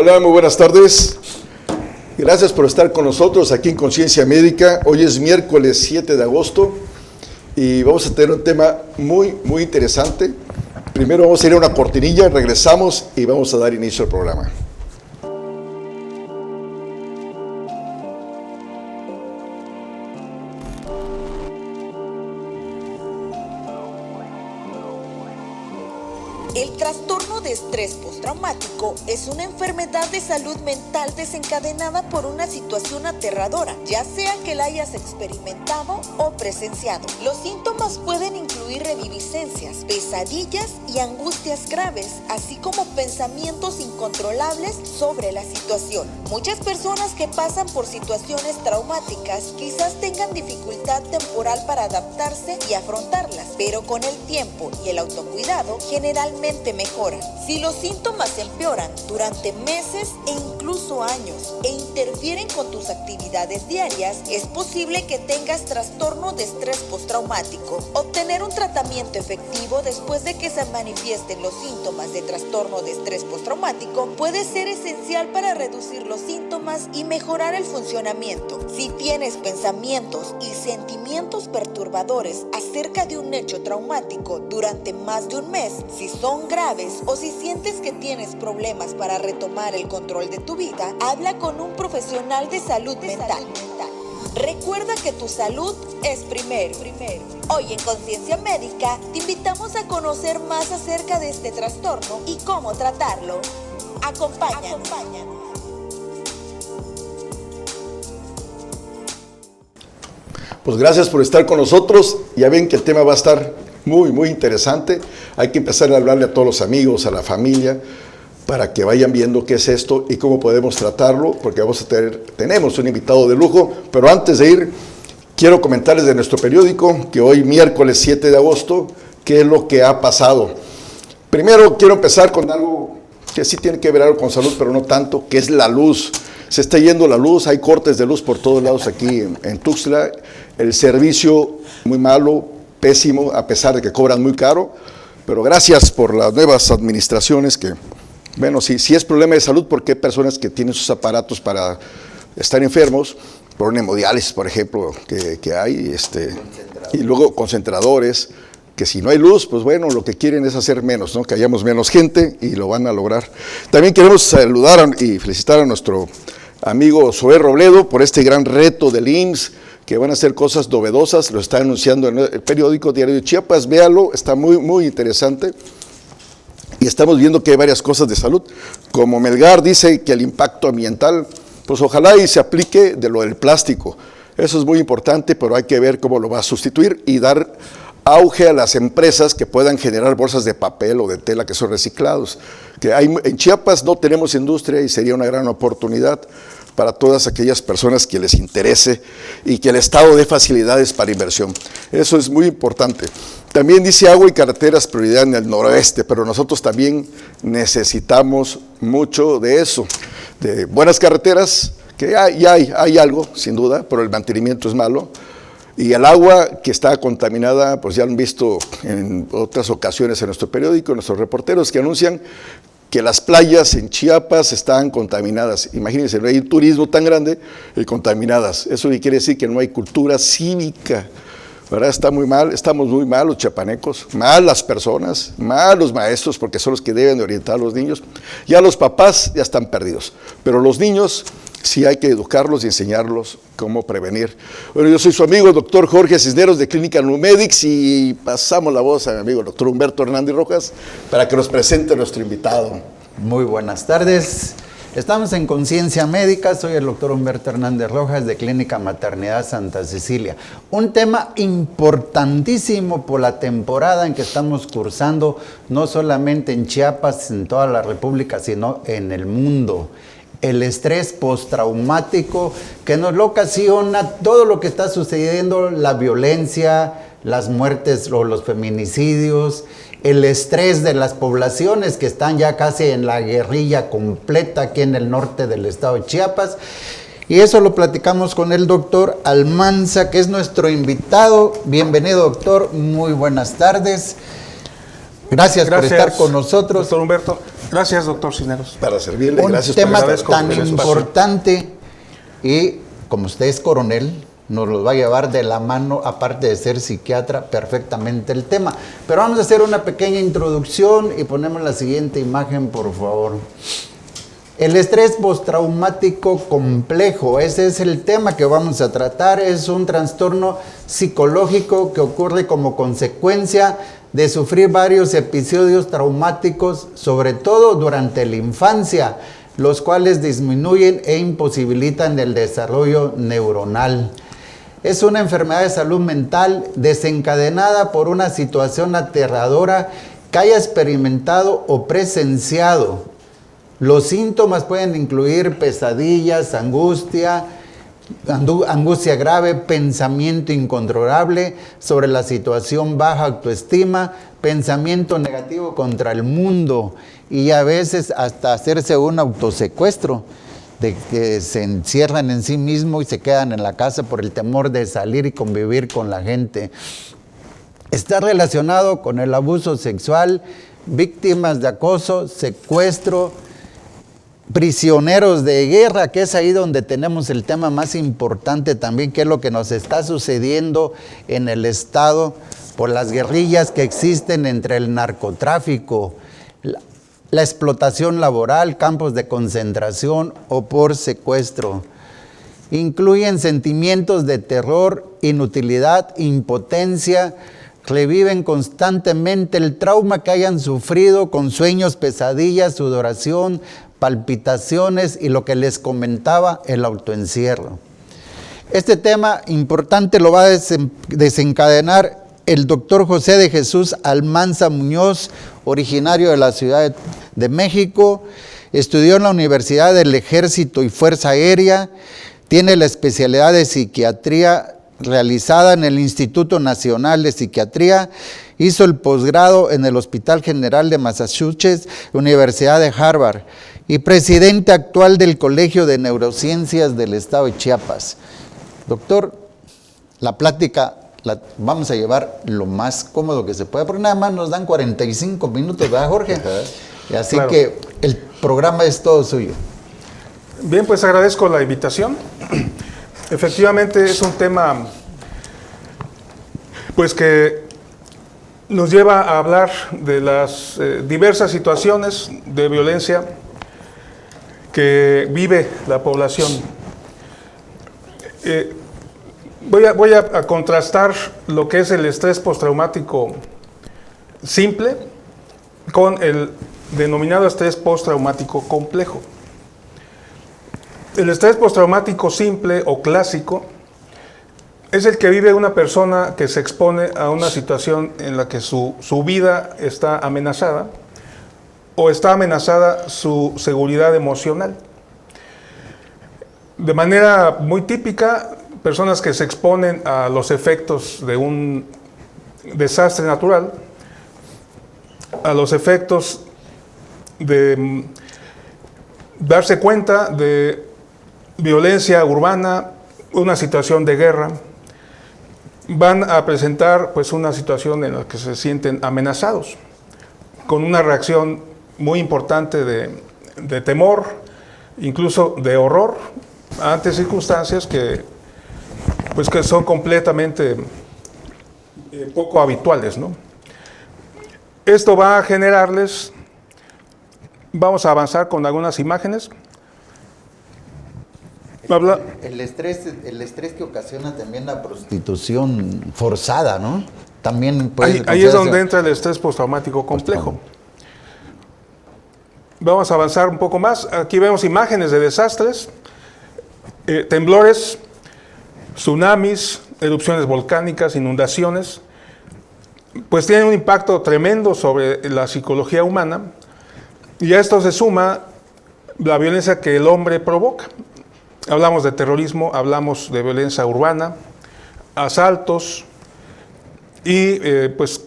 Hola, muy buenas tardes. Gracias por estar con nosotros aquí en Conciencia Médica. Hoy es miércoles 7 de agosto y vamos a tener un tema muy interesante. Primero vamos a ir a una cortinilla, regresamos y vamos a dar inicio al programa. El trastorno de estrés postraumático es una enfermedad de salud mental desencadenada por una situación aterradora, ya sea que la hayas experimentado o presenciado. Los síntomas pueden incluir reviviscencias, pesadillas y angustias graves, así como pensamientos incontrolables sobre la situación. Muchas personas que pasan por situaciones traumáticas quizás tengan dificultad temporal para adaptarse y afrontarlas, pero con el tiempo y el autocuidado generalmente mejoran. Si los síntomas empeoran durante meses e incluso años e interfieren con tus actividades diarias, es posible que tengas trastorno de estrés postraumático. Obtener un tratamiento efectivo después de que se manifiesten los síntomas de trastorno de estrés postraumático puede ser esencial para reducir los síntomas y mejorar el funcionamiento. Si tienes pensamientos y sentimientos perturbadores acerca de un hecho traumático durante más de un mes, si son graves o si sientes que tienes problemas para retomar el control de tu vida, habla con un profesional de salud mental. Recuerda que tu salud es primero. Hoy en Conciencia Médica te invitamos a conocer más acerca de este trastorno y cómo tratarlo. Acompáñanos. Pues gracias por estar con nosotros. Ya ven que el tema va a estar muy interesante. Hay que empezar a hablarle a todos los amigos, a la familia, para que vayan viendo qué es esto y cómo podemos tratarlo, porque tenemos un invitado de lujo. Pero antes de ir, quiero comentarles de nuestro periódico, que hoy miércoles 7 de agosto, qué es lo que ha pasado. Primero quiero empezar con algo que sí tiene que ver algo con salud, pero no tanto, que es la luz. Se está yendo la luz, hay cortes de luz por todos lados aquí en Tuxtla. El servicio muy malo, pésimo, a pesar de que cobran muy caro, pero gracias por las nuevas administraciones que, bueno, si es problema de salud, porque hay personas que tienen sus aparatos para estar enfermos, por hemodiálisis, por ejemplo, que hay, y luego concentradores, que si no hay luz, pues bueno, lo que quieren es hacer menos, ¿no? Que hayamos menos gente y lo van a lograr. También queremos saludar y felicitar a nuestro amigo Zoé Robledo por este gran reto del IMSS, que van a hacer cosas novedosas, lo está anunciando en el periódico Diario de Chiapas, véalo, está muy interesante. Y estamos viendo que hay varias cosas de salud, como Melgar dice que el impacto ambiental, pues ojalá y se aplique de lo del plástico. Eso es muy importante, pero hay que ver cómo lo va a sustituir y dar auge a las empresas que puedan generar bolsas de papel o de tela que son reciclados. En Chiapas no tenemos industria y sería una gran oportunidad para todas aquellas personas que les interese y que el Estado dé facilidades para inversión. Eso es muy importante. También dice agua y carreteras prioridad en el noroeste, pero nosotros también necesitamos mucho de eso, de buenas carreteras, que hay algo, sin duda, pero el mantenimiento es malo. Y el agua que está contaminada, pues ya lo han visto en otras ocasiones en nuestro periódico, nuestros reporteros que anuncian que las playas en Chiapas están contaminadas. Imagínense, no hay un turismo tan grande y contaminadas. Eso quiere decir que no hay cultura cívica, ¿verdad? Está muy mal, estamos muy mal los chiapanecos, mal las personas, mal los maestros, porque son los que deben de orientar a los niños. Ya los papás ya están perdidos, pero los niños sí hay que educarlos y enseñarlos cómo prevenir. Bueno, yo soy su amigo el doctor Jorge Cisneros de Clínica Numedics y pasamos la voz a mi amigo el doctor Humberto Hernández Rojas para que nos presente a nuestro invitado. Muy buenas tardes. Estamos en Conciencia Médica, soy el doctor Humberto Hernández Rojas de Clínica Maternidad Santa Cecilia. Un tema importantísimo por la temporada en que estamos cursando, no solamente en Chiapas, en toda la República, sino en el mundo. El estrés postraumático que nos lo ocasiona todo lo que está sucediendo, la violencia, las muertes o los feminicidios, el estrés de las poblaciones que están ya casi en la guerrilla completa aquí en el norte del estado de Chiapas. Y eso lo platicamos con el doctor Almanza, que es nuestro invitado. Bienvenido, doctor, muy buenas tardes. Gracias por estar con nosotros. Doctor Humberto. Gracias, doctor Cisneros. Para servirle, Un gracias tema por estar tan con nosotros. importante y como usted es coronel, nos lo va a llevar de la mano, aparte de ser psiquiatra, perfectamente el tema. Pero vamos a hacer una pequeña introducción y ponemos la siguiente imagen, por favor. El estrés postraumático complejo, ese es el tema que vamos a tratar. Es un trastorno psicológico que ocurre como consecuencia de sufrir varios episodios traumáticos, sobre todo durante la infancia, los cuales disminuyen e imposibilitan el desarrollo neuronal. Es una enfermedad de salud mental desencadenada por una situación aterradora que haya experimentado o presenciado. Los síntomas pueden incluir pesadillas, angustia grave, pensamiento incontrolable sobre la situación, baja autoestima, pensamiento negativo contra el mundo y a veces hasta hacerse un autosecuestro, de que se encierran en sí mismos y se quedan en la casa por el temor de salir y convivir con la gente. Está relacionado con el abuso sexual, víctimas de acoso, secuestro, prisioneros de guerra, que es ahí donde tenemos el tema más importante también, que es lo que nos está sucediendo en el Estado por las guerrillas que existen entre el narcotráfico, la explotación laboral, campos de concentración o por secuestro. Incluyen sentimientos de terror, inutilidad, impotencia, reviven constantemente el trauma que hayan sufrido con sueños, pesadillas, sudoración, palpitaciones y lo que les comentaba, el autoencierro. Este tema importante lo va a desencadenar el doctor José de Jesús Almanza Muñoz, originario de la Ciudad de México, estudió en la Universidad del Ejército y Fuerza Aérea, tiene la especialidad de psiquiatría realizada en el Instituto Nacional de Psiquiatría, hizo el posgrado en el Hospital General de Massachusetts, Universidad de Harvard, y presidente actual del Colegio de Neurociencias del Estado de Chiapas. Doctor, la plática la vamos a llevar lo más cómodo que se pueda, porque nada más nos dan 45 minutos, ¿verdad, Jorge? Así claro, que el programa es todo suyo. Bien, pues agradezco la invitación. Efectivamente es un tema pues que nos lleva a hablar de las diversas situaciones de violencia que vive la población. Voy a contrastar lo que es el estrés postraumático simple con el denominado estrés postraumático complejo. El estrés postraumático simple o clásico es el que vive una persona que se expone a una situación en la que su vida está amenazada o está amenazada su seguridad emocional. De manera muy típica, personas que se exponen a los efectos de un desastre natural, a los efectos de darse cuenta de violencia urbana, una situación de guerra, van a presentar pues una situación en la que se sienten amenazados, con una reacción muy importante de temor, incluso de horror, ante circunstancias que son completamente poco habituales, ¿no? Esto va a generarles, vamos a avanzar con algunas imágenes. El estrés que ocasiona también la prostitución forzada, ¿no? También puede ahí es donde entra el estrés postraumático complejo. Vamos a avanzar un poco más. Aquí vemos imágenes de desastres, temblores, tsunamis, erupciones volcánicas, inundaciones. Pues tienen un impacto tremendo sobre la psicología humana, y a esto se suma la violencia que el hombre provoca. Hablamos de terrorismo, hablamos de violencia urbana, asaltos y pues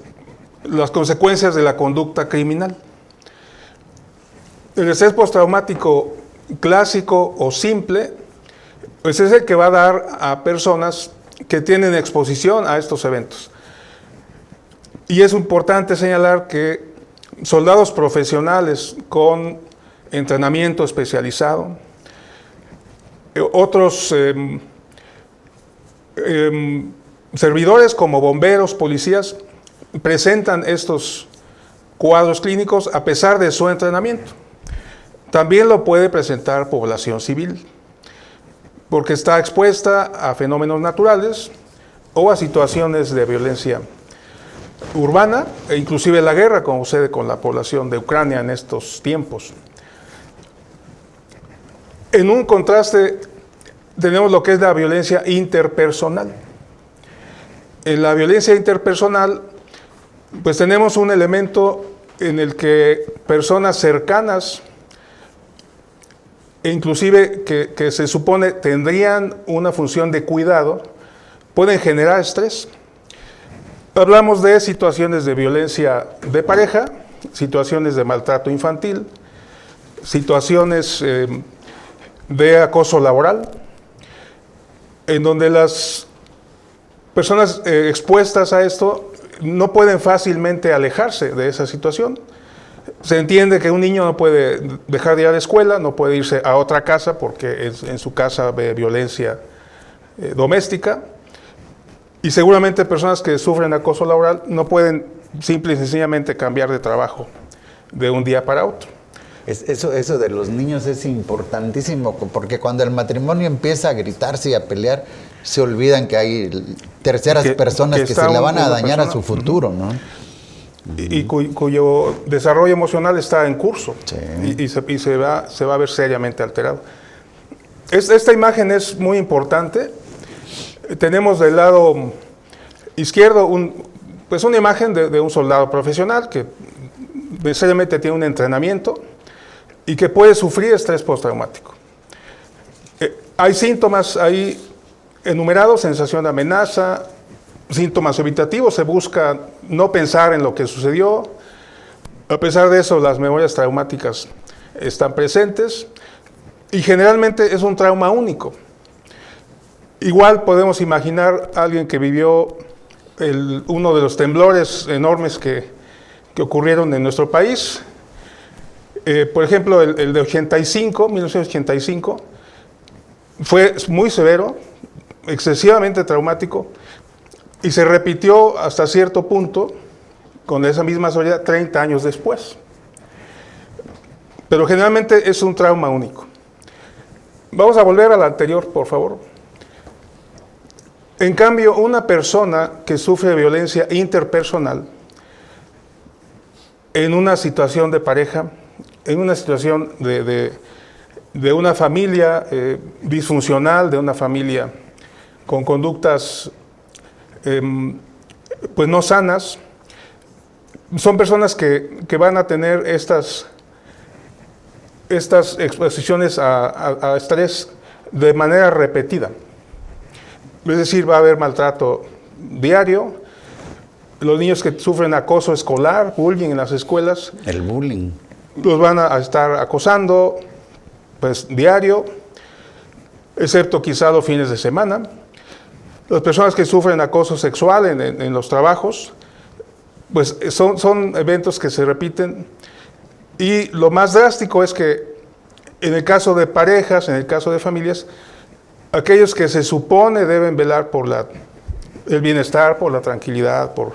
las consecuencias de la conducta criminal. El estrés postraumático clásico o simple, pues es el que va a dar a personas que tienen exposición a estos eventos. Y es importante señalar que soldados profesionales con entrenamiento especializado, otros servidores como bomberos, policías, presentan estos cuadros clínicos a pesar de su entrenamiento. También lo puede presentar población civil, porque está expuesta a fenómenos naturales o a situaciones de violencia urbana, e inclusive la guerra, como sucede con la población de Ucrania en estos tiempos. En un contraste tenemos lo que es la violencia interpersonal. En la violencia interpersonal, pues tenemos un elemento en el que personas cercanas, e inclusive que se supone tendrían una función de cuidado, pueden generar estrés. Hablamos de situaciones de violencia de pareja, situaciones de maltrato infantil, situaciones de acoso laboral, en donde las personas expuestas a esto no pueden fácilmente alejarse de esa situación. Se entiende que un niño no puede dejar de ir a la escuela, no puede irse a otra casa porque en su casa ve violencia doméstica. Y seguramente personas que sufren acoso laboral no pueden simple y sencillamente cambiar de trabajo de un día para otro. Eso de los niños es importantísimo, porque cuando el matrimonio empieza a gritarse y a pelear, se olvidan que hay terceras personas que se le van a dañar a su futuro, ¿no? Y cuyo desarrollo emocional está en curso, sí. y se va a ver seriamente alterado. Esta imagen es muy importante. Tenemos del lado izquierdo una imagen de un soldado profesional que necesariamente tiene un entrenamiento y que puede sufrir estrés postraumático. Hay síntomas ahí enumerados: sensación de amenaza, síntomas evitativos, se busca no pensar en lo que sucedió. A pesar de eso, las memorias traumáticas están presentes y generalmente es un trauma único. Igual podemos imaginar a alguien que vivió uno de los temblores enormes que ocurrieron en nuestro país. Por ejemplo, el de 1985, fue muy severo, excesivamente traumático, y se repitió hasta cierto punto con esa misma severidad 30 años después. Pero generalmente es un trauma único. Vamos a volver al anterior, por favor. En cambio, una persona que sufre violencia interpersonal en una situación de pareja, en una situación de una familia disfuncional, de una familia con conductas pues no sanas, son personas que van a tener estas exposiciones a estrés de manera repetida. Es decir, va a haber maltrato diario. Los niños que sufren acoso escolar, bullying en las escuelas, el bullying, los van a estar acosando pues diario, excepto quizá los fines de semana. Las personas que sufren acoso sexual en los trabajos, pues son eventos que se repiten. Y lo más drástico es que en el caso de parejas, en el caso de familias, aquellos que se supone deben velar por el bienestar, por la tranquilidad, por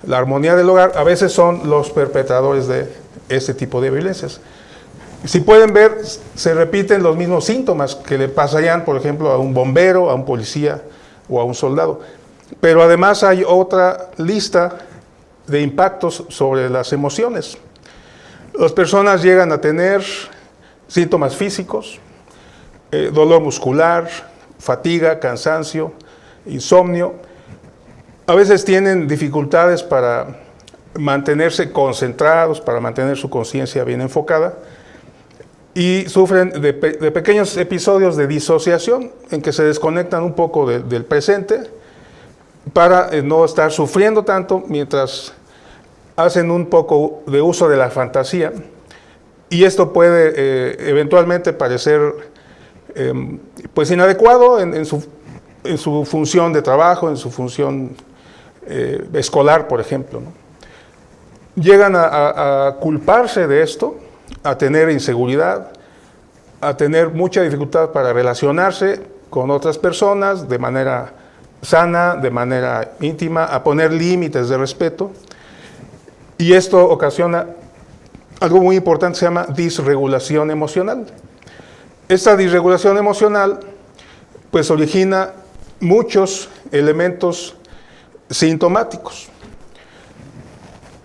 la armonía del hogar, a veces son los perpetradores de este tipo de violencias. Si pueden ver, se repiten los mismos síntomas que le pasarían, por ejemplo, a un bombero, a un policía o a un soldado. Pero además hay otra lista de impactos sobre las emociones. Las personas llegan a tener síntomas físicos, dolor muscular, fatiga, cansancio, insomnio. A veces tienen dificultades para mantenerse concentrados, para mantener su conciencia bien enfocada, y sufren de pequeños episodios de disociación en que se desconectan un poco del presente para no estar sufriendo tanto mientras hacen un poco de uso de la fantasía, y esto puede eventualmente parecer pues inadecuado en su función de trabajo, en su función escolar, por ejemplo, ¿no? llegan a culparse de esto, a tener inseguridad, a tener mucha dificultad para relacionarse con otras personas de manera sana, de manera íntima, a poner límites de respeto. Y esto ocasiona algo muy importante, se llama disregulación emocional. Esta disregulación emocional pues origina muchos elementos sintomáticos.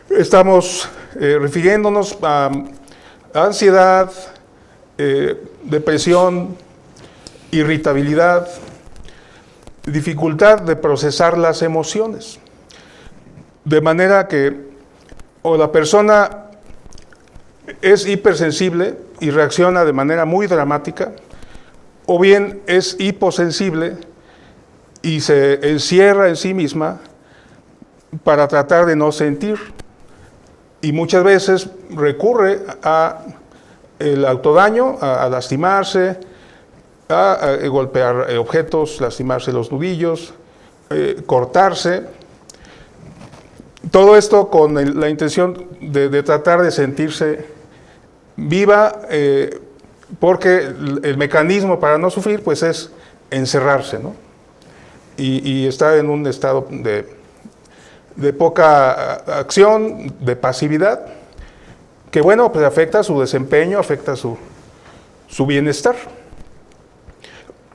Estamos refiriéndonos a ansiedad, depresión, irritabilidad, dificultad de procesar las emociones. De manera que o la persona es hipersensible y reacciona de manera muy dramática, o bien es hiposensible y se encierra en sí misma para tratar de no sentir. Y muchas veces recurre a el autodaño, a lastimarse, a golpear objetos, lastimarse los nudillos, cortarse. Todo esto con la intención de tratar de sentirse viva, porque el mecanismo para no sufrir pues es encerrarse, ¿no? Y estar en un estado de poca acción, de pasividad, que bueno, pues afecta su desempeño, afecta su bienestar.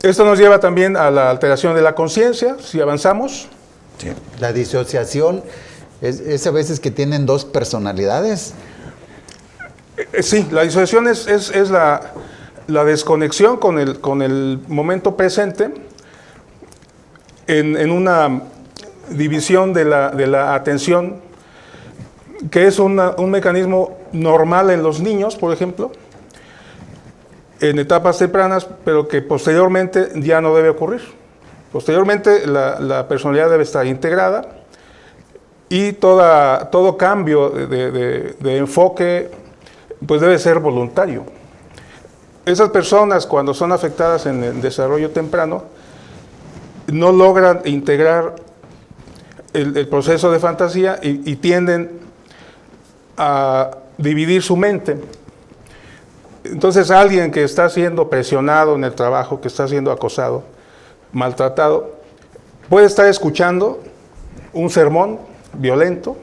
Esto nos lleva también a la alteración de la conciencia, si avanzamos. Sí. La disociación es a veces que tienen dos personalidades. Sí, la disociación es la desconexión con el momento presente en una división de la atención, que es un mecanismo normal en los niños, por ejemplo, en etapas tempranas, pero que posteriormente ya no debe ocurrir. Posteriormente la personalidad debe estar integrada y todo cambio de enfoque pues debe ser voluntario. Esas personas, cuando son afectadas en el desarrollo temprano, no logran integrar el proceso de fantasía y tienden a dividir su mente. Entonces, alguien que está siendo presionado en el trabajo, que está siendo acosado, maltratado, puede estar escuchando un sermón violento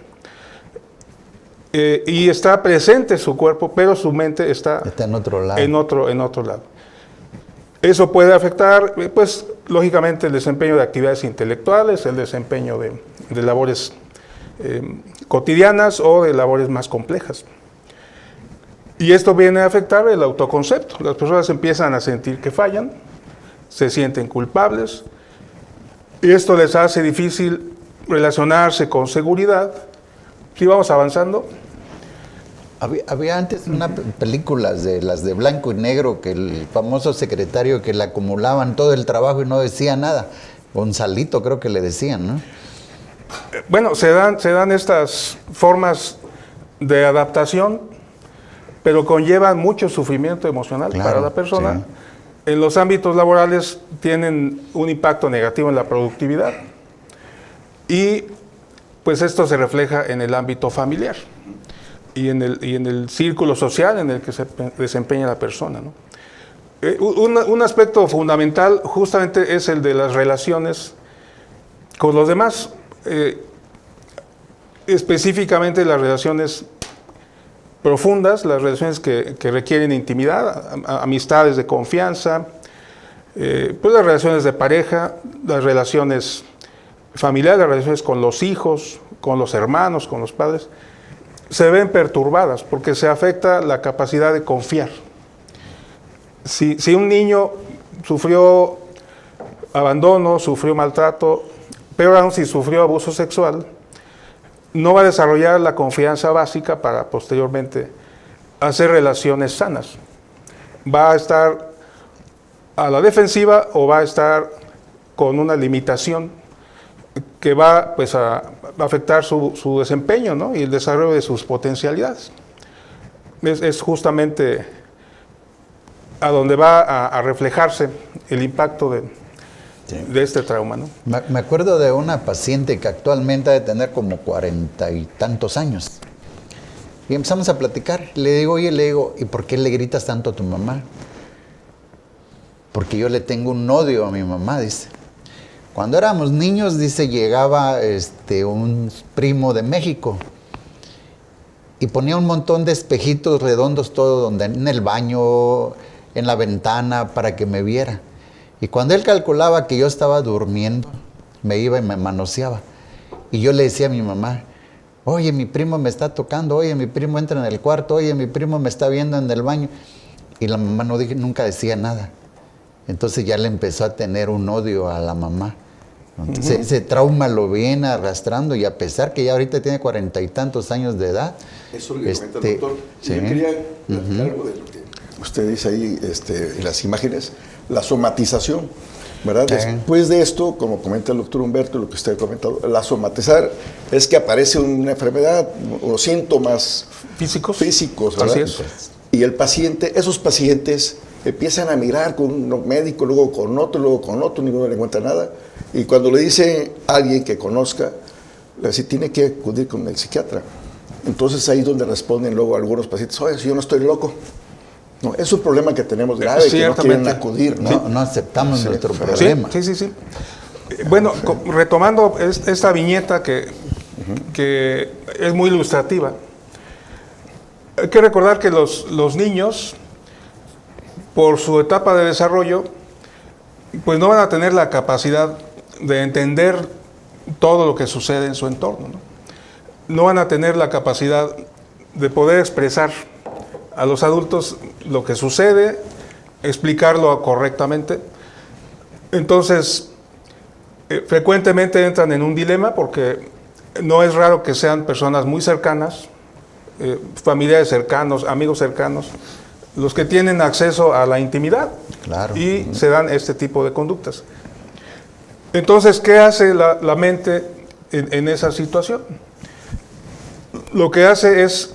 y está presente su cuerpo, pero su mente está en otro lado. En otro lado. Eso puede afectar, pues, lógicamente, el desempeño de actividades intelectuales, el desempeño de labores cotidianas o de labores más complejas. Y esto viene a afectar el autoconcepto. Las personas empiezan a sentir que fallan, se sienten culpables, y esto les hace difícil relacionarse con seguridad. Si vamos avanzando. Había antes unas películas de las de blanco y negro, que el famoso secretario que le acumulaban todo el trabajo y no decía nada. Gonzalito creo que le decían, ¿no? Bueno, se dan estas formas de adaptación, pero conllevan mucho sufrimiento emocional para la persona. Sí. En los ámbitos laborales tienen un impacto negativo en la productividad y pues esto se refleja en el ámbito familiar y en el círculo social en el que se desempeña la persona, ¿no? Un aspecto fundamental justamente es el de las relaciones con los demás, específicamente las relaciones profundas, las relaciones que requieren intimidad, amistades de confianza, pues las relaciones de pareja, las relaciones familiares, las relaciones con los hijos, con los hermanos, con los padres, se ven perturbadas porque se afecta la capacidad de confiar. Si un niño sufrió abandono, sufrió maltrato, peor aún si sufrió abuso sexual, no va a desarrollar la confianza básica para posteriormente hacer relaciones sanas. Va a estar a la defensiva o va a estar con una limitación que va pues, a afectar su desempeño, ¿no? Y el desarrollo de sus potencialidades. Es justamente a donde va a reflejarse el impacto de este trauma, ¿no? Me acuerdo de una paciente que actualmente ha de tener como 40 y tantos años. Y empezamos a platicar. Le digo, ¿y por qué le gritas tanto a tu mamá? Porque yo le tengo un odio a mi mamá, dice. Cuando éramos niños, dice, llegaba un primo de México y ponía un montón de espejitos redondos todo donde en el baño, en la ventana, para que me viera. Y cuando él calculaba que yo estaba durmiendo, me iba y me manoseaba. Y yo le decía a mi mamá, oye, mi primo me está tocando, oye, mi primo entra en el cuarto, oye, mi primo me está viendo en el baño. Y la mamá nunca decía nada. Entonces ya le empezó a tener un odio a la mamá. Entonces ese trauma lo viene arrastrando, y a pesar que ya ahorita tiene 40 y tantos años de edad. Eso lo que comenta el doctor. Sí. Yo quería platicar algo de lo que usted dice ahí en las imágenes, la somatización, ¿verdad? Sí. Después de esto, como comenta el doctor Humberto, lo que usted ha comentado, la somatizar es que aparece una enfermedad o síntomas físicos, ¿verdad? Así es. Y el paciente, esos pacientes empiezan a mirar con un médico, luego con otro, ninguno le encuentra nada. Y cuando le dice a alguien que conozca, le dice, tiene que acudir con el psiquiatra. Entonces ahí es donde responden luego algunos pacientes, oye, si yo no estoy loco. No, es un problema que tenemos grave, que no quieren acudir, ¿no? No aceptamos nuestro problema. Sí. Bueno, retomando esta viñeta que es muy ilustrativa, hay que recordar que los niños, por su etapa de desarrollo, pues no van a tener la capacidad de entender todo lo que sucede en su entorno, no van a tener la capacidad de poder expresar a los adultos lo que sucede, explicarlo correctamente. Entonces, frecuentemente entran en un dilema, porque no es raro que sean personas muy cercanas, familiares cercanos, amigos cercanos, los que tienen acceso a la intimidad. Claro. Y se dan este tipo de conductas. Entonces, ¿qué hace la mente en esa situación? Lo que hace es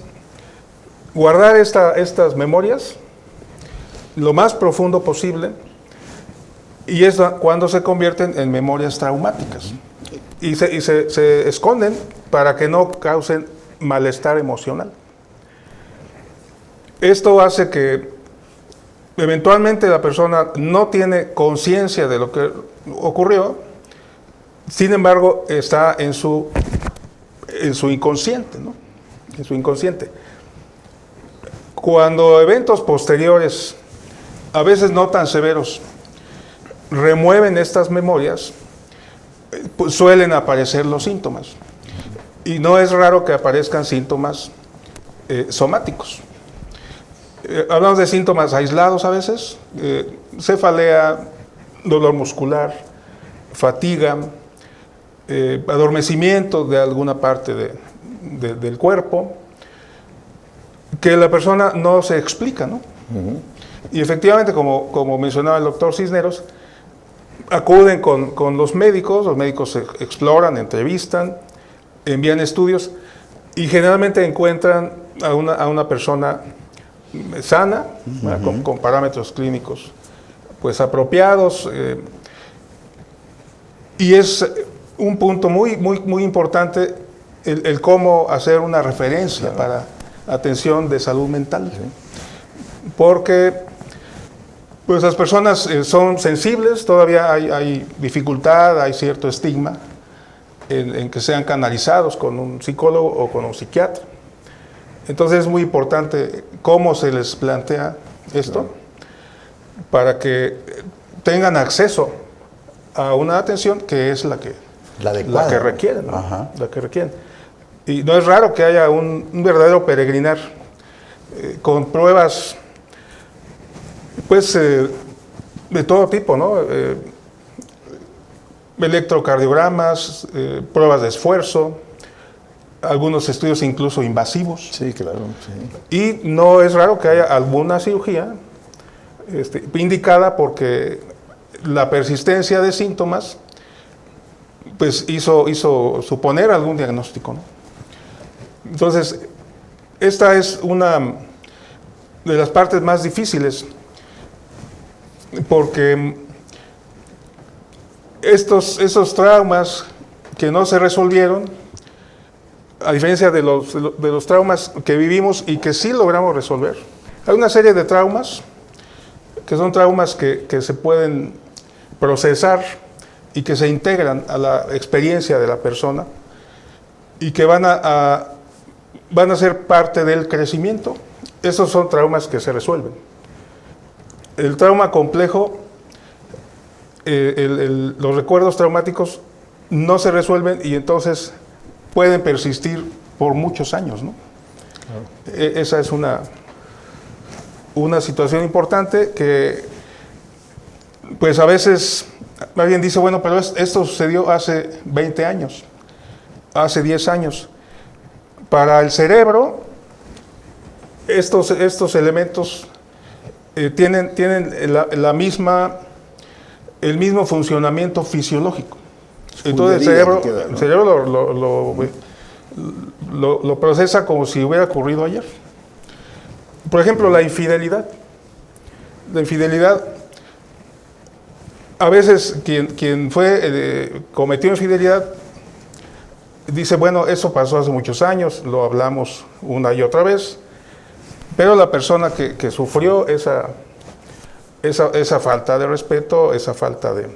guardar estas memorias lo más profundo posible, y es cuando se convierten en memorias traumáticas. Y se esconden para que no causen malestar emocional. Esto hace que eventualmente la persona no tiene conciencia de lo que ocurrió, sin embargo está en su inconsciente, ¿no? En su inconsciente. Cuando eventos posteriores, a veces no tan severos, remueven estas memorias, pues suelen aparecer los síntomas. Y no es raro que aparezcan síntomas somáticos. Hablamos de síntomas aislados a veces, cefalea, dolor muscular, fatiga, adormecimiento de alguna parte del cuerpo, que la persona no se explica, ¿no? Y efectivamente, como mencionaba el doctor Cisneros, acuden con los médicos exploran, entrevistan, envían estudios, y generalmente encuentran a una persona sana, con parámetros clínicos pues apropiados, y es un punto muy importante el cómo hacer una referencia para atención de salud mental, porque pues las personas son sensibles, todavía hay dificultad, hay cierto estigma en que sean canalizados con un psicólogo o con un psiquiatra. Entonces es muy importante cómo se les plantea esto, para que tengan acceso a una atención que es la que requieren, ¿no? La que requieren. Y no es raro que haya un verdadero peregrinar con pruebas pues de todo tipo, ¿no? Electrocardiogramas, pruebas de esfuerzo, algunos estudios incluso invasivos. Sí, claro. Sí. Y no es raro que haya alguna cirugía indicada porque la persistencia de síntomas pues hizo suponer algún diagnóstico, ¿no? Entonces, esta es una de las partes más difíciles, porque esos traumas que no se resolvieron a diferencia de los traumas que vivimos y que sí logramos resolver. Hay una serie de traumas que son traumas que se pueden procesar y que se integran a la experiencia de la persona y que van a ser parte del crecimiento. Esos son traumas que se resuelven. El trauma complejo, los recuerdos traumáticos no se resuelven y entonces pueden persistir por muchos años, ¿no? Claro. Esa es una situación importante que, pues a veces alguien dice, bueno, pero esto sucedió hace 20 años, hace 10 años. Para el cerebro, estos elementos tienen el mismo funcionamiento fisiológico. Entonces el cerebro lo procesa como si hubiera ocurrido ayer. Por ejemplo, la infidelidad. La infidelidad, a veces quien cometió infidelidad dice, bueno, eso pasó hace muchos años, lo hablamos una y otra vez, pero la persona que sufrió esa falta de respeto, esa falta de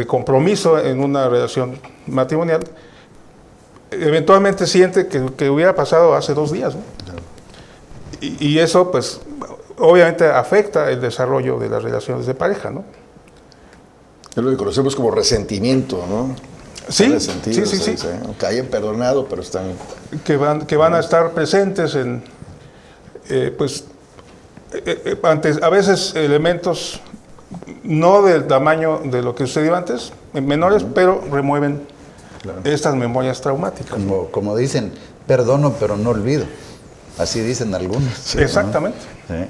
compromiso en una relación matrimonial, eventualmente siente que hubiera pasado hace 2 días, ¿no? Y eso, pues, obviamente afecta el desarrollo de las relaciones de pareja, ¿no? Es lo que conocemos como resentimiento, ¿no? Sí, sí. Aunque hayan perdonado, pero están... Que van a estar presentes en, ante a veces elementos no del tamaño de lo que sucedió antes, menores, pero remueven estas memorias traumáticas. Como dicen, perdono pero no olvido. Así dicen algunos. Sí, exactamente. ¿No?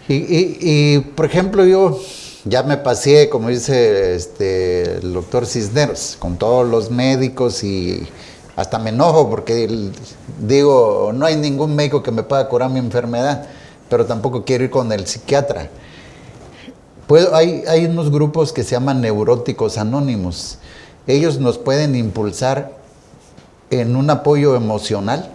Sí. Y, por ejemplo, yo ya me pasé, como dice el doctor Cisneros, con todos los médicos y hasta me enojo porque digo, no hay ningún médico que me pueda curar mi enfermedad, pero tampoco quiero ir con el psiquiatra. Hay unos grupos que se llaman neuróticos anónimos. Ellos nos pueden impulsar en un apoyo emocional.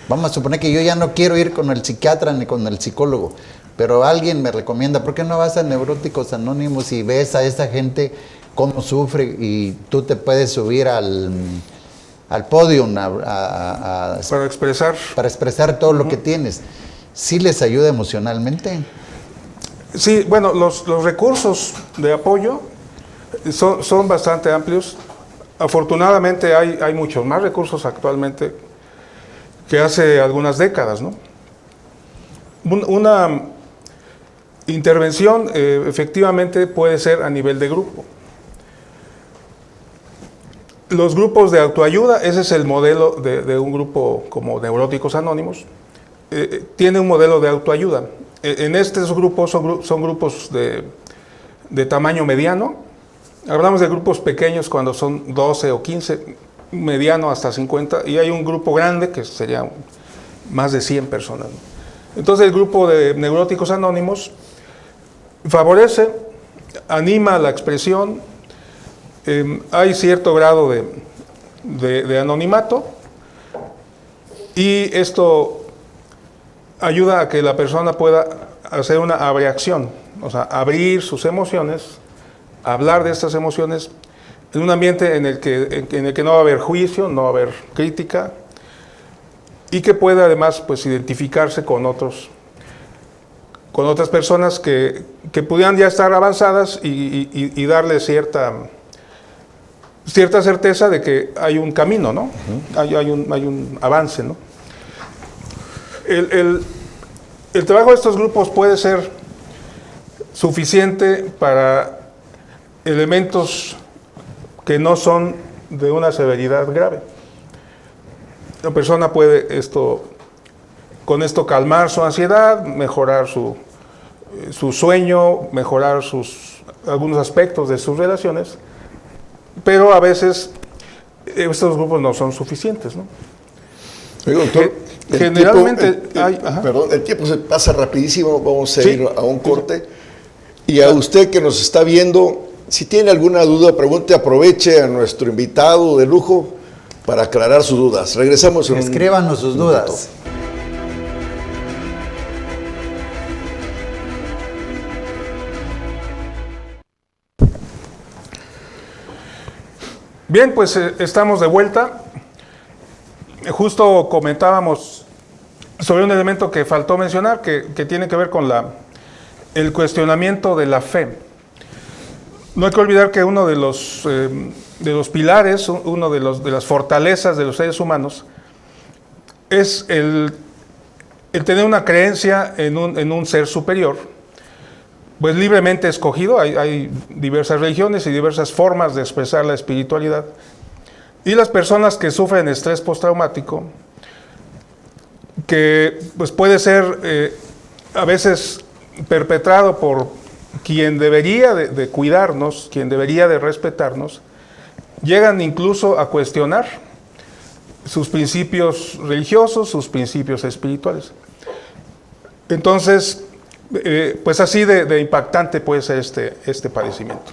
Vamos a suponer que yo ya no quiero ir con el psiquiatra ni con el psicólogo, pero alguien me recomienda, ¿por qué no vas a Neuróticos Anónimos y ves a esa gente cómo sufre y tú te puedes subir al podio para expresar todo lo que tienes? ¿Sí les ayuda emocionalmente? Sí, bueno, los recursos de apoyo son bastante amplios. Afortunadamente hay muchos más recursos actualmente que hace algunas décadas, ¿no? Una intervención efectivamente puede ser a nivel de grupo. Los grupos de autoayuda, ese es el modelo de un grupo como Neuróticos Anónimos, tiene un modelo de autoayuda. En estos grupos son grupos de tamaño mediano. Hablamos de grupos pequeños cuando son 12 o 15, mediano hasta 50, y hay un grupo grande que sería más de 100 personas, ¿no? Entonces el grupo de Neuróticos Anónimos favorece, anima la expresión, hay cierto grado de anonimato, y esto ayuda a que la persona pueda hacer una abreacción, o sea, abrir sus emociones, hablar de estas emociones en un ambiente en el que no va a haber juicio, no va a haber crítica, y que pueda además pues identificarse con otras personas que pudieran ya estar avanzadas y darle cierta certeza de que hay un camino, ¿no? Hay un avance, ¿no? El trabajo de estos grupos puede ser suficiente para elementos que no son de una severidad grave. La persona puede con esto calmar su ansiedad, mejorar su sueño, mejorar algunos aspectos de sus relaciones, pero a veces estos grupos no son suficientes, ¿no? Oiga, doctor, generalmente el tiempo se pasa rapidísimo, vamos a ir a un corte. Y a usted que nos está viendo, Si tiene alguna duda, pregunte, aproveche a nuestro invitado de lujo para aclarar sus dudas. Regresamos en Escríbanos sus dudas. Bien, pues estamos de vuelta. Justo comentábamos sobre un elemento que faltó mencionar, que tiene que ver con el cuestionamiento de la fe. No hay que olvidar que uno de los pilares, uno de las fortalezas de los seres humanos, es el tener una creencia en un ser superior, pues libremente escogido. Hay diversas religiones y diversas formas de expresar la espiritualidad. Y las personas que sufren estrés postraumático, que pues puede ser a veces perpetrado por quien debería de cuidarnos, quien debería de respetarnos, llegan incluso a cuestionar sus principios religiosos, sus principios espirituales. Entonces, pues así de impactante puede ser este padecimiento.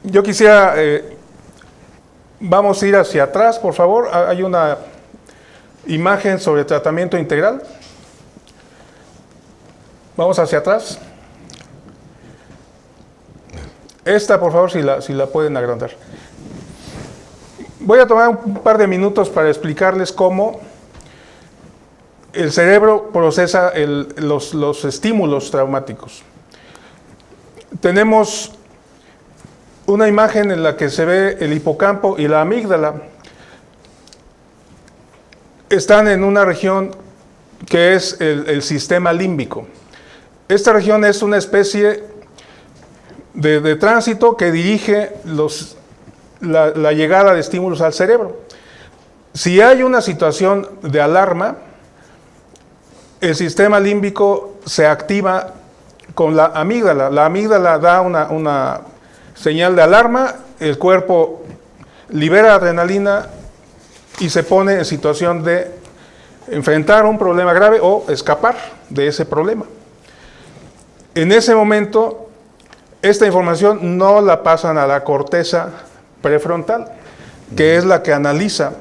Yo quisiera, vamos a ir hacia atrás, por favor. Hay una imagen sobre tratamiento integral. Vamos hacia atrás. Esta, por favor, si la pueden agrandar. Voy a tomar un par de minutos para explicarles cómo el cerebro procesa los estímulos traumáticos. Tenemos una imagen en la que se ve el hipocampo y la amígdala. Están en una región que es el sistema límbico. Esta región es una especie de tránsito que dirige la llegada de estímulos al cerebro. Si hay una situación de alarma, el sistema límbico se activa con la amígdala. La amígdala da una señal de alarma, el cuerpo libera adrenalina y se pone en situación de enfrentar un problema grave o escapar de ese problema. En ese momento, esta información no la pasan a la corteza prefrontal, que es la que analiza,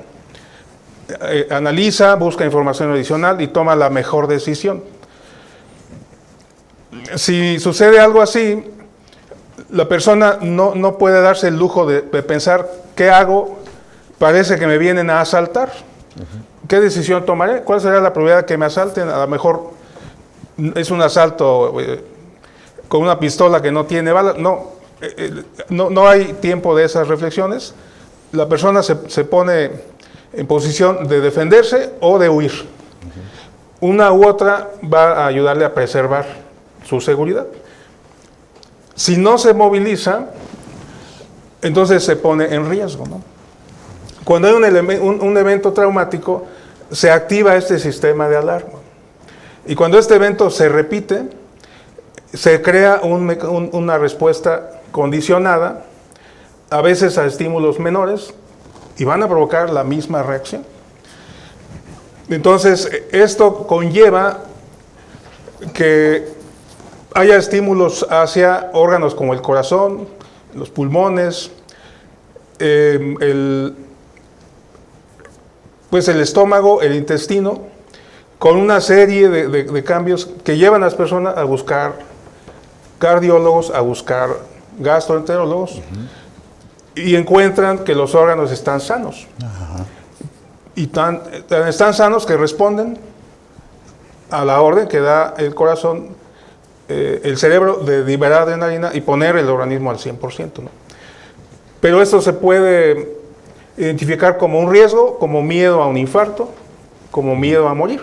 busca información adicional y toma la mejor decisión. Si sucede algo así, la persona no puede darse el lujo de pensar, ¿qué hago? Parece que me vienen a asaltar. ¿Qué decisión tomaré? ¿Cuál será la probabilidad de que me asalten? A lo mejor es un asalto con una pistola que no tiene balas. No hay tiempo de esas reflexiones. La persona se pone en posición de defenderse o de huir. Una u otra va a ayudarle a preservar su seguridad. Si no se moviliza, entonces se pone en riesgo, ¿no? Cuando hay un evento traumático, se activa este sistema de alarma. Y cuando este evento se repite, se crea una respuesta condicionada, a veces a estímulos menores, y van a provocar la misma reacción. Entonces, esto conlleva que haya estímulos hacia órganos como el corazón, los pulmones, el estómago, el intestino, con una serie de cambios que llevan a las personas a buscar cardiólogos, a buscar gastroenterólogos, y encuentran que los órganos están sanos. Y están sanos que responden a la orden que da el corazón, el cerebro, de liberar adrenalina y poner el organismo al 100%, ¿no? Pero esto se puede identificar como un riesgo, como miedo a un infarto, como miedo a morir.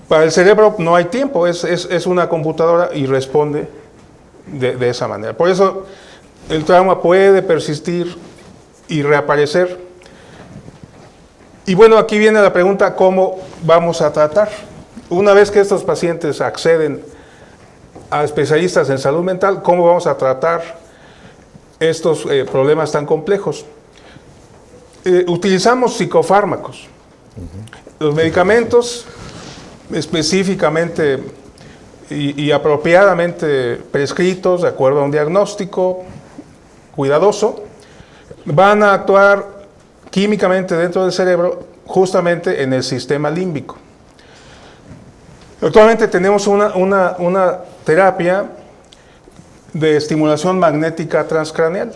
Para el cerebro no hay tiempo, es una computadora y responde de esa manera. Por eso el trauma puede persistir y reaparecer. Y bueno, aquí viene la pregunta, ¿cómo vamos a tratar? Una vez que estos pacientes acceden a especialistas en salud mental, ¿cómo vamos a tratar estos problemas tan complejos? Utilizamos psicofármacos. Los medicamentos, específicamente y apropiadamente prescritos, de acuerdo a un diagnóstico cuidadoso, van a actuar químicamente dentro del cerebro, justamente en el sistema límbico. Actualmente tenemos una terapia de estimulación magnética transcraneal.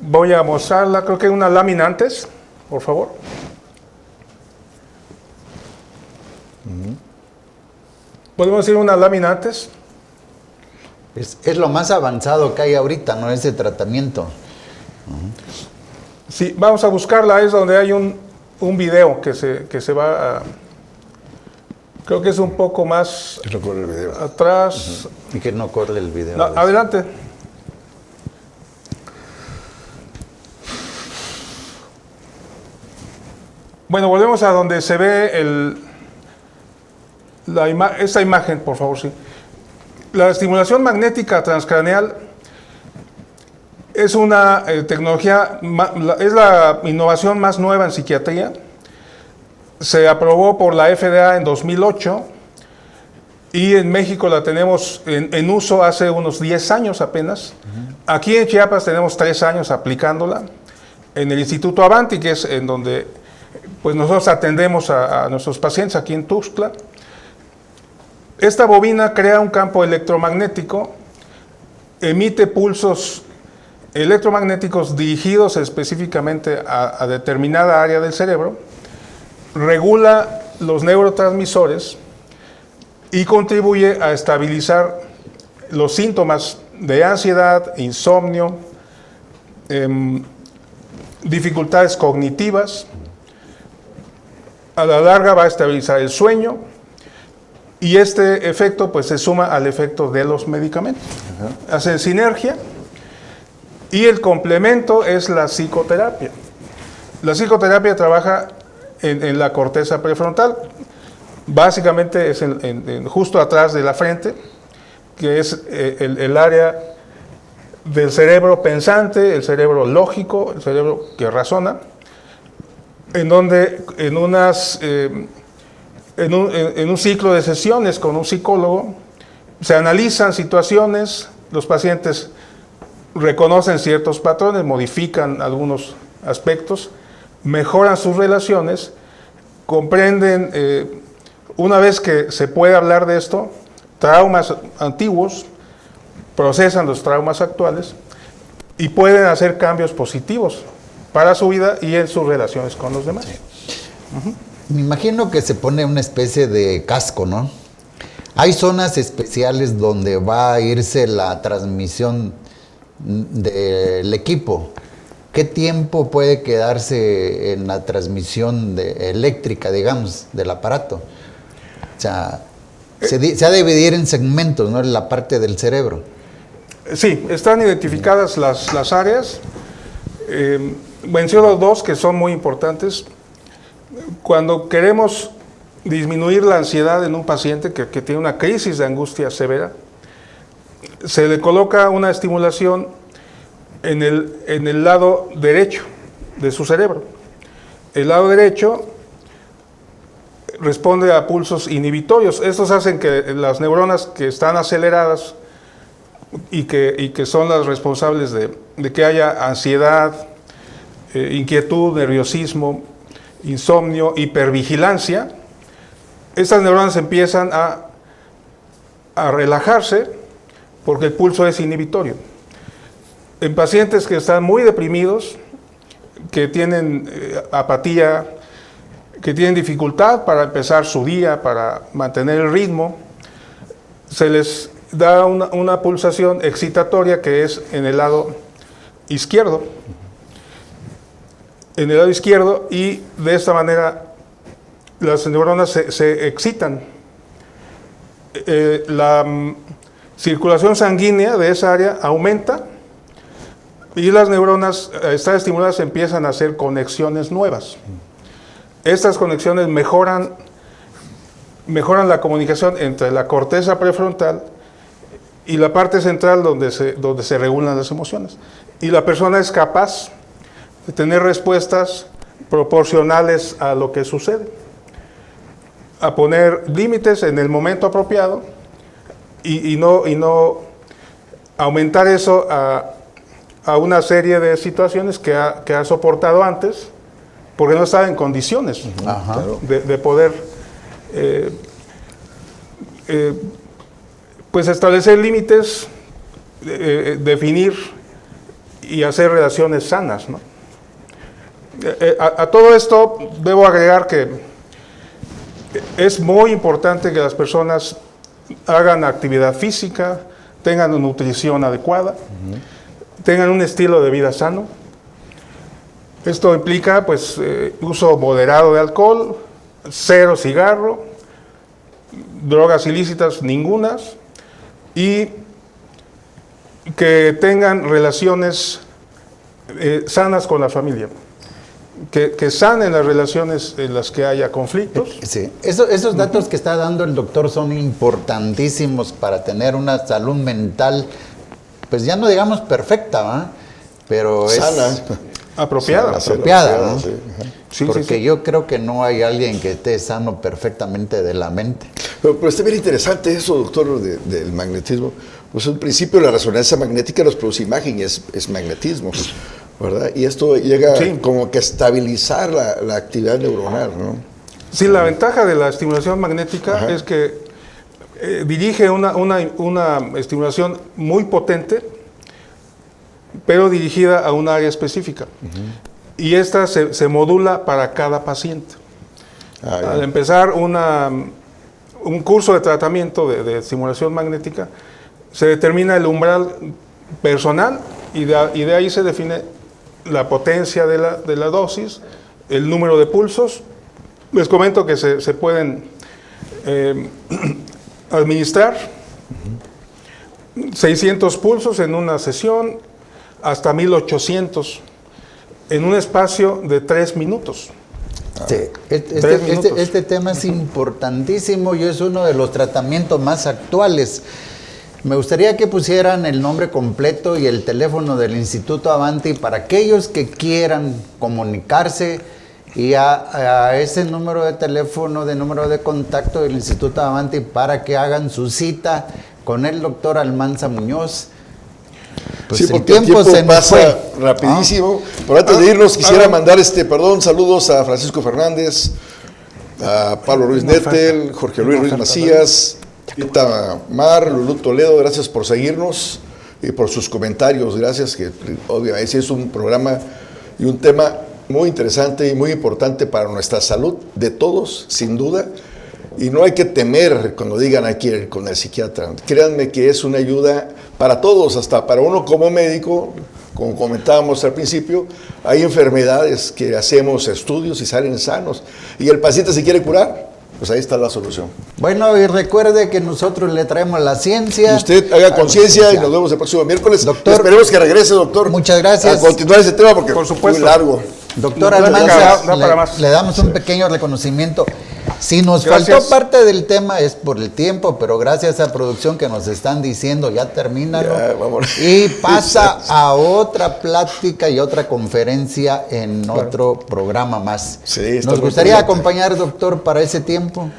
Voy a mostrarla, creo que una lámina antes, por favor. ¿Podemos decir una lámina antes? Es lo más avanzado que hay ahorita, ¿no? Ese tratamiento. Sí, vamos a buscarla, es donde hay un video que se va a... Creo que es un poco más Recuerdo el video. atrás. Y que no corre el video. No, adelante. Bueno, volvemos a donde se ve esta imagen, por favor, sí. La estimulación magnética transcraneal es una tecnología, es la innovación más nueva en psiquiatría. Se aprobó por la FDA en 2008 y en México la tenemos en uso hace unos 10 años apenas. Aquí en Chiapas tenemos 3 años aplicándola. En el Instituto Avanti, que es en donde pues nosotros atendemos a nuestros pacientes aquí en Tuxtla. Esta bobina crea un campo electromagnético, emite pulsos electromagnéticos dirigidos específicamente a determinada área del cerebro, regula los neurotransmisores y contribuye a estabilizar los síntomas de ansiedad, insomnio, dificultades cognitivas. A la larga va a estabilizar el sueño y este efecto pues se suma al efecto de los medicamentos. Hacen sinergia y el complemento es la psicoterapia. La psicoterapia trabaja en la corteza prefrontal, básicamente es justo atrás de la frente, que es el área del cerebro pensante, el cerebro lógico, el cerebro que razona, en donde en un ciclo de sesiones con un psicólogo se analizan situaciones, los pacientes reconocen ciertos patrones, modifican algunos aspectos, mejoran sus relaciones, comprenden, una vez que se puede hablar de esto, traumas antiguos, procesan los traumas actuales y pueden hacer cambios positivos para su vida y en sus relaciones con los demás. Sí. Me imagino que se pone una especie de casco, ¿no? Hay zonas especiales donde va a irse la transmisión del equipo. ¿Qué tiempo puede quedarse en la transmisión eléctrica, digamos, del aparato? O sea, se ha de dividir en segmentos, ¿no? En la parte del cerebro. Sí, están identificadas las áreas. Menciono dos que son muy importantes. Cuando queremos disminuir la ansiedad en un paciente que tiene una crisis de angustia severa, se le coloca una estimulación en el lado derecho de su cerebro. El lado derecho responde a pulsos inhibitorios. Estos hacen que las neuronas que están aceleradas y que son las responsables de que haya ansiedad, inquietud, nerviosismo, insomnio, hipervigilancia, estas neuronas empiezan a relajarse porque el pulso es inhibitorio. En pacientes que están muy deprimidos, que tienen apatía, que tienen dificultad para empezar su día, para mantener el ritmo, se les da una pulsación excitatoria que es en el lado izquierdo. En el lado izquierdo, y de esta manera las neuronas se excitan. La circulación sanguínea de esa área aumenta y las neuronas, estas estimuladas, empiezan a hacer conexiones nuevas. Estas conexiones mejoran la comunicación entre la corteza prefrontal y la parte central donde se regulan las emociones. Y la persona es capaz de tener respuestas proporcionales a lo que sucede. a poner límites en el momento apropiado y no aumentar eso a una serie de situaciones que ha soportado antes, porque no estaba en condiciones de poder pues establecer límites, definir y hacer relaciones sanas, ¿no? A todo esto debo agregar que es muy importante que las personas hagan actividad física, tengan una nutrición adecuada, tengan un estilo de vida sano. Esto implica pues uso moderado de alcohol, 0 cigarro, drogas ilícitas ningunas, y que tengan relaciones sanas con la familia. Que sanen las relaciones en las que haya conflictos. Sí, esos datos que está dando el doctor son importantísimos para tener una salud mental, pues ya no digamos perfecta, ¿va? Pero sana. Es apropiada. apropiada, ¿no? Sí. Sí, porque sí. yo creo que no hay alguien que esté sano perfectamente de la mente. Pero está bien interesante eso, doctor, del magnetismo. Pues en principio la resonancia magnética nos produce imagen y es magnetismo, ¿verdad? Y esto llega como que a estabilizar la actividad neuronal, ¿no? Sí, la ventaja de la estimulación magnética es que dirige una estimulación muy potente, pero dirigida a un área específica. Y esta se modula para cada paciente. Al empezar un curso de tratamiento de estimulación magnética, se determina el umbral personal y de ahí se define la potencia de la dosis, el número de pulsos. Les comento que se pueden administrar 600 pulsos en una sesión, hasta 1800 en un espacio de 3 minutos. Sí, este tema es importantísimo y es uno de los tratamientos más actuales. Me gustaría que pusieran el nombre completo y el teléfono del Instituto Avanti para aquellos que quieran comunicarse, y a ese número de teléfono, número de contacto del Instituto Avanti, para que hagan su cita con el doctor Almanza Muñoz. Pues sí, porque el tiempo se nos pasa fue rapidísimo. Pero antes de irnos, quisiera mandar saludos a Francisco Fernández, a Pablo Ruiz Nettel, Jorge Luis Ruiz Macías, Pita Mar, Lulú Toledo. Gracias por seguirnos y por sus comentarios. Gracias, que obviamente es un programa y un tema muy interesante y muy importante para nuestra salud de todos, sin duda. Y no hay que temer cuando digan aquí con el psiquiatra. Créanme que es una ayuda para todos, hasta para uno como médico. Como comentábamos al principio, hay enfermedades que hacemos estudios y salen sanos. Y el paciente se quiere curar, pues ahí está la solución. Bueno, y recuerde que nosotros le traemos la ciencia. Y usted haga conciencia y nos vemos el próximo miércoles. Doctor, esperemos que regrese, doctor. Muchas gracias. A continuar ese tema porque por supuesto, es muy largo. Doctor No, Almanza, le damos un pequeño reconocimiento. Si nos faltó parte del tema es por el tiempo, pero gracias a producción que nos están diciendo, ya termínalo. Y pasa a otra plática y otra conferencia en otro programa más. Sí, ¿Nos gustaría acompañar, doctor, para ese tiempo?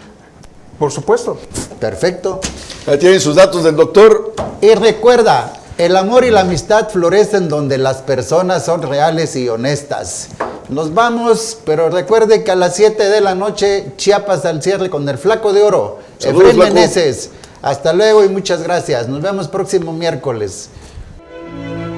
Por supuesto. Perfecto. Ya tienen sus datos del doctor. Y recuerda, el amor y la amistad florecen donde las personas son reales y honestas. Nos vamos, pero recuerde que a las 7 de la noche, Chiapas al cierre con el Flaco de Oro. Saludos, Efraín Meneses. Hasta luego y muchas gracias. Nos vemos próximo miércoles.